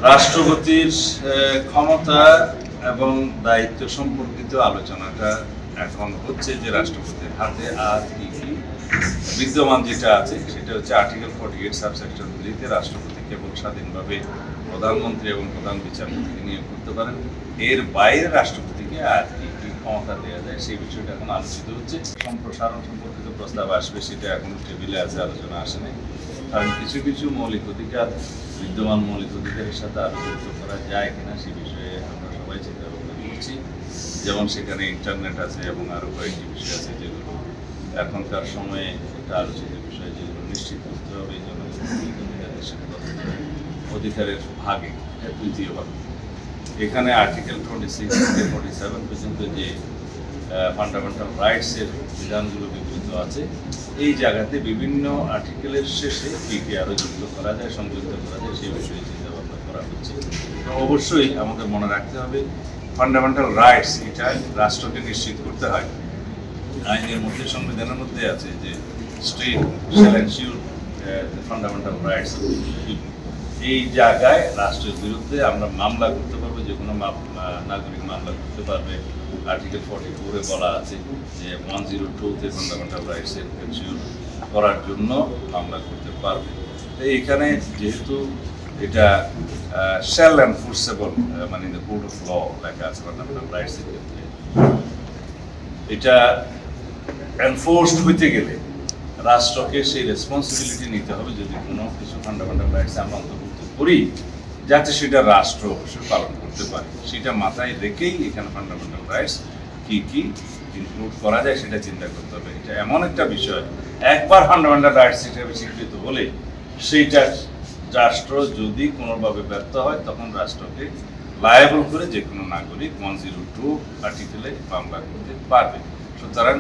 রাষ্ট্রপতির ক্ষমতা এবং দায়িত্ব সম্পর্কিত আলোচনাটা এখন হচ্ছে যে রাষ্ট্রপতির হাতে আর কি কি বিদ্যমান যেটা আছে সেটা হচ্ছে আর্টিকেল 48 সাবসেকশন গুলিতে রাষ্ট্রপতি কেবল স্বাধীনভাবে প্রধানমন্ত্রী এবং প্রধান বিচারপতিকে নিয়োগ করতে পারেন। এর বাইরে রাষ্ট্রপতিকে আর কি কি ক্ষমতা দেওয়া যায় সেই বিষয়টা এখন আলোচিত হচ্ছে। সম্প্রসারণ সম্পর্কিত প্রস্তাব আসবে, সেটা এখন টেবিলে আছে, আলোচনা আসেনি। কারণ কিছু কিছু মৌলিক অধিকার বিদ্যমান মৌলিক অধিকারের সাথে আরো যুক্ত করা যায় কিনা সে বিষয়ে আমরা সবাই চিন্তা ভাবনা করছি। যেমন সেখানে ইন্টারনেট আছে এবং আরো কয়েকটি বিষয় আছে যেগুলো এখনকার সময়ে একটা আলোচিত বিষয়, যেগুলো নিশ্চিত করতে হবে এই জন্য অধিকারের ভাগে তৃতীয় ভাগ। এখানে আর্টিকেল 26 থেকে 47 পর্যন্ত যে ফান্ডামেন্টাল রাইটসের বিধানগুলো বিবৃত আছে, এই জায়গাতে বিভিন্ন আর্টিকেলের শেষে কি কি আরো যুক্ত করা যায়, সংযুক্ত করা যায় সেই বিষয়ে চিন্তা ভাবনা করা হচ্ছে। তো অবশ্যই আমাদের মনে রাখতে হবে ফান্ডামেন্টাল রাইটস এটা রাষ্ট্রকে নিশ্চিত করতে হয়। আইনের মধ্যে, সংবিধানের মধ্যে আছে যে state shall ensure the fundamental rights of the people. এই জায়গায় রাষ্ট্রের বিরুদ্ধে আমরা মামলা করতে পারবো, যে কোনো নাগরিক মামলা করতে পারবে। আর্টিকেল 44-এ বলা আছে যে 102-তে ফান্ডামেন্টাল রাইটস এনশিওর করার জন্য মামলা করতে পারবে। তো এইখানে যেহেতু এটা শ্যাল এনফোর্সেবল, মানে in the code of law লেখা আছে ফান্ডামেন্টাল রাইটসের ক্ষেত্রে, এটা এনফোর্সড হইতে গেলে রাষ্ট্রকে সেই রেসপন্সিবিলিটি নিতে হবে যদি কোনো কিছু ফান্ডামেন্টাল রাইটস আমরা অন্তর্ভুক্ত করি, যাতে সেটা রাষ্ট্র অবশ্যই পালন করতে পারে। সেটা মাথায় রেখেই এখানে ফান্ডামেন্টাল রাইটস কি কি ইনক্লুড করা যায় সেটা চিন্তা করতে হবে। এটা এমন একটা বিষয়, একবার ফান্ডামেন্টাল রাইটস হিসেবে স্বীকৃত হলে সেইটা রাষ্ট্র যদি কোনোভাবে ব্যর্থ হয় তখন রাষ্ট্রকে লায়াবল করে যে কোনো নাগরিক 102 আর্টিকেলে মামলা করতে পারবে। সুতরাং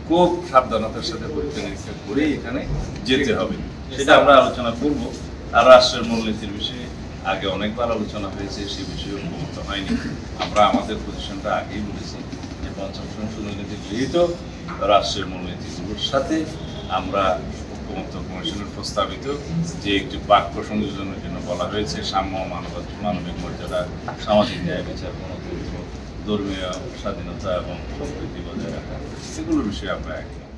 খুব সাবধানতার সাথে পরীক্ষা নিরীক্ষা করে এখানে যেতে হবে, সেটা আমরা আলোচনা করব। আর রাষ্ট্রের মূলনীতির বিষয়ে আগে অনেকবার আলোচনা হয়েছে, সে বিষয়ে ঐক্যমত হয়নি। আমরা আমাদের পজিশনটা আগেই বলেছি যে পঞ্চম সংশোধনী গৃহীত রাষ্ট্রের মূলনীতিগুলোর সাথে আমরা ঐক্যমত্য কমিশনের প্রস্তাবিত যে একটি বাক্য সংযোজনের জন্য বলা হয়েছে সাম্য, মানবিক মর্যাদা, সামাজিক ন্যায় বিচার, গণতন্ত্র, ধর্মীয় স্বাধীনতা এবং সম্প্রীতি বজায় রাখা, সেগুলোর বিষয়ে আমরা একমত।